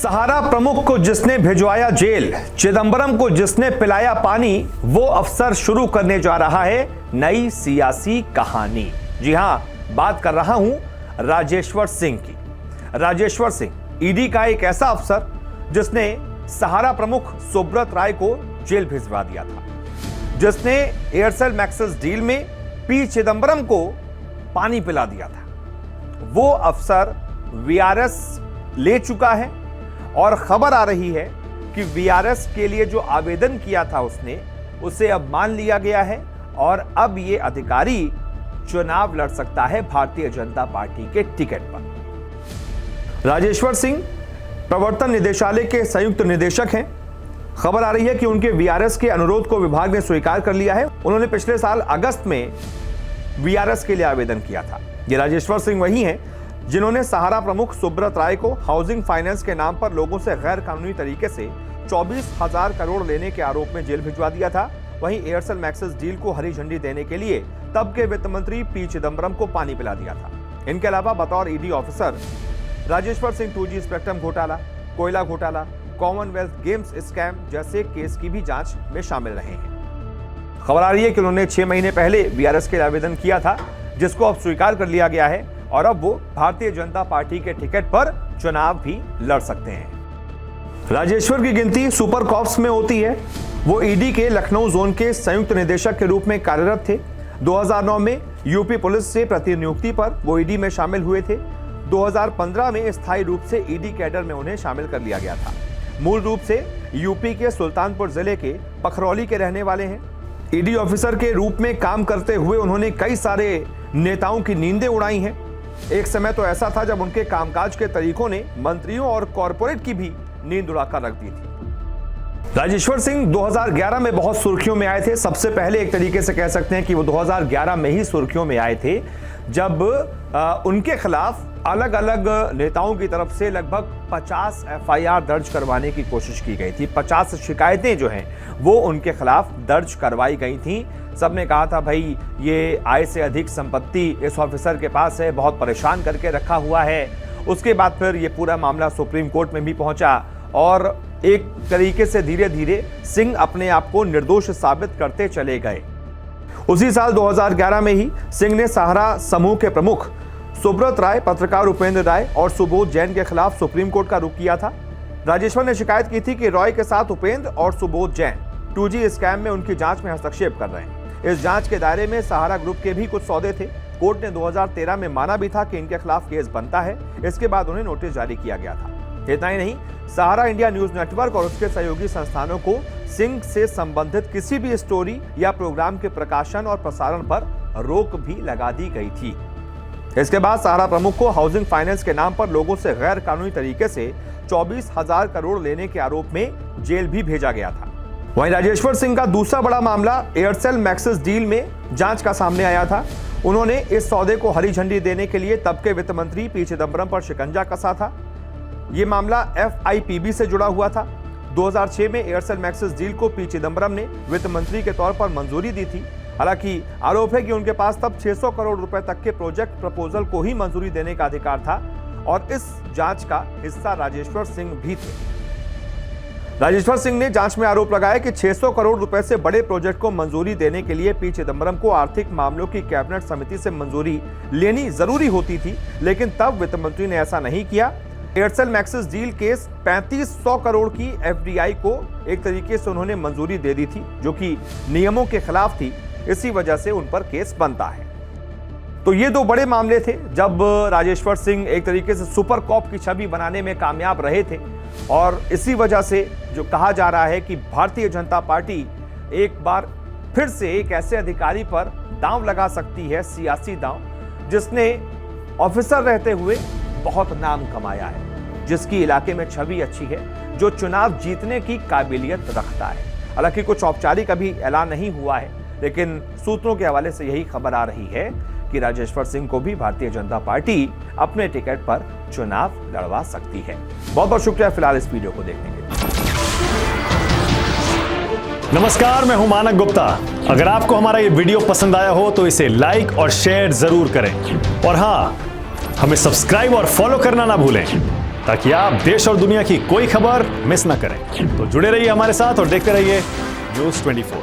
सहारा प्रमुख को जिसने भिजवाया जेल, चिदंबरम को जिसने पिलाया पानी, वो अफसर शुरू करने जा रहा है नई सियासी कहानी। जी हां, बात कर रहा हूं राजेश्वर सिंह की। राजेश्वर सिंह ईडी का एक ऐसा अफसर जिसने सहारा प्रमुख सुब्रत राय को जेल भिजवा दिया था, जिसने एयरसेल मैक्सिस डील में पी चिदंबरम को पानी पिला दिया था। वो अफसर वीआरएस ले चुका है और खबर आ रही है कि वीआरएस के लिए जो आवेदन किया था उसने, उसे अब मान लिया गया है और अब ये अधिकारी चुनाव लड़ सकता है भारतीय जनता पार्टी के टिकट पर। राजेश्वर सिंह प्रवर्तन निदेशालय के संयुक्त निदेशक हैं। खबर आ रही है कि उनके वीआरएस के अनुरोध को विभाग ने स्वीकार कर लिया है। उन्होंने पिछले साल अगस्त में वीआरएस के लिए आवेदन किया था। ये राजेश्वर सिंह वही हैं जिन्होंने सहारा प्रमुख सुब्रत राय को हाउसिंग फाइनेंस के नाम पर लोगों से गैर कानूनी तरीके से 24,000 करोड़ लेने के आरोप में जेल भिजवा दिया था। वहीं एयरसेल मैक्सिस डील को हरी झंडी देने के लिए तब के वित्त मंत्री पी चिदंबरम को पानी पिला दिया था। इनके अलावा बतौर ED officer Rajeshwar Singh 2G spectrum घोटाला, कोयला घोटाला, कॉमनवेल्थ गेम्स स्कैम जैसे केस की भी जांच में शामिल रहे हैं। खबर आ रही है कि उन्होंने 6 महीने पहले वीआरएस के लिए आवेदन किया था, जिसको अब स्वीकार कर लिया गया है और अब वो भारतीय जनता पार्टी के टिकट पर चुनाव भी लड़ सकते हैं। राजेश्वर की गिनती सुपर कॉप्स में होती है। वो ईडी के लखनऊ जोन के संयुक्त निदेशक के रूप में कार्यरत थे। 2009 में यूपी पुलिस से प्रतिनियुक्ति पर वो ईडी में शामिल हुए थे। 2015 में स्थायी रूप से ईडी कैडर में उन्हें शामिल कर लिया गया था। मूल रूप से यूपी के सुल्तानपुर जिले के पखरौली के रहने वाले हैं। ईडी ऑफिसर के रूप में काम करते हुए उन्होंने कई सारे नेताओं की नींदें उड़ाई हैं। एक समय तो ऐसा था जब उनके कामकाज के तरीकों ने मंत्रियों और कॉरपोरेट की भी नींद उड़ाकर रख दी थी। राजेश्वर सिंह 2011 में बहुत सुर्खियों में आए थे। सबसे पहले एक तरीके से कह सकते हैं कि वो 2011 में ही सुर्खियों में आए थे, जब उनके खिलाफ अलग अलग नेताओं की तरफ से लगभग 50 एफआईआर दर्ज करवाने की कोशिश की गई थी। 50 शिकायतें जो हैं वो उनके खिलाफ दर्ज करवाई गई थी। सबने कहा था भाई ये आय से अधिक संपत्ति इस ऑफिसर के पास है, बहुत परेशान करके रखा हुआ है। उसके बाद फिर ये पूरा मामला सुप्रीम कोर्ट में भी पहुंचा और एक तरीके से धीरे धीरे सिंह अपने आप को निर्दोष साबित करते चले गए। उसी साल 2011 में ही सिंह ने सहारा समूह के प्रमुख सुब्रत राय, पत्रकार उपेंद्र राय और सुबोध जैन के खिलाफ सुप्रीम कोर्ट का रुख किया था। राजेश्वर ने शिकायत की थी कि रॉय के साथ उपेंद्र और सुबोध जैन 2G स्कैम में उनकी जांच में हस्तक्षेप कर रहे हैं। इस जांच के दायरे में सहारा ग्रुप के भी कुछ सौदे थे। कोर्ट ने 2013 में माना भी था कि इनके खिलाफ केस बनता है। इसके बाद उन्हें नोटिस जारी किया गया था। इतना ही नहीं, सहारा इंडिया न्यूज नेटवर्क और उसके सहयोगी संस्थानों को सिंह से संबंधित किसी भी स्टोरी या प्रोग्राम के प्रकाशन और प्रसारण पर रोक भी लगा दी गई थी। इसके बाद सहारा प्रमुख को हाउसिंग फाइनेंस के नाम पर लोगों से गैर कानूनी तरीके से 24,000 करोड़ लेने के आरोप में जेल भी भेजा गया था। वहीं राजेश्वर सिंह का दूसरा बड़ा मामला एयरसेल मैक्सिस डील में जांच का सामने आया था। उन्होंने इस सौदे को हरी झंडी देने के लिए तब के वित्त मंत्री पी चिदंबरम पर शिकंजा कसा था। यह मामला FIPB से जुड़ा हुआ था। 2006 में एयरसेल मैक्सिस डील को पी चिदंबरम ने वित्त मंत्री के तौर पर मंजूरी दी थी। हालांकि आरोप है कि उनके पास तब 600 करोड़ रुपए तक के प्रोजेक्ट प्रपोजल को ही मंजूरी देने का अधिकार था और इस जांच का हिस्सा राजेश्वर सिंह भी थे। राजेश्वर सिंह ने जांच में आरोप लगाया कि 600 करोड़ रुपए से बड़े प्रोजेक्ट को मंजूरी देने के लिए पी चिदंबरम को आर्थिक मामलों की कैबिनेट समिति से मंजूरी लेनी जरूरी होती थी, लेकिन तब वित्त मंत्री ने ऐसा नहीं किया। Aircel Maxis deal case 3500 crore की FDI को एक तरीके से उन्होंने मंजूरी दे दी थी, जो कि नियमों के खिलाफ थी। इसी वजह से उन पर केस बनता है। तो ये दो बड़े मामले थे जब राजेश्वर सिंह एक तरीके से सुपर कॉप की छवि बनाने में कामयाब रहे थे और इसी वजह से जो कहा जा रहा है कि भारतीय जनता पार्टी एक बार फिर से एक ऐसे अधिकारी पर दांव लगा सकती है, सियासी दांव, जिसने ऑफिसर रहते हुए बहुत नाम कमाया है, जिसकी इलाके में छवि अच्छी है, जो चुनाव जीतने की काबिलियत रखता है। हालांकि कुछ औपचारिक अभी ऐलान नहीं हुआ है, लेकिन सूत्रों के हवाले से यही खबर आ रही है कि राजेश्वर सिंह को भी भारतीय जनता पार्टी अपने टिकट पर चुनाव लड़वा सकती है। बहुत बहुत शुक्रिया फिलहाल इस वीडियो को देखने के लिए। नमस्कार, मैं हूं मानक गुप्ता। अगर आपको हमारा ये वीडियो पसंद आया हो तो इसे लाइक और शेयर जरूर करें और हां, हमें सब्सक्राइब और फॉलो करना ना भूलें। ताकि आप देश और दुनिया की कोई खबर मिस ना करें। तो जुड़े रहिए हमारे साथ और देखते रहिए News 24।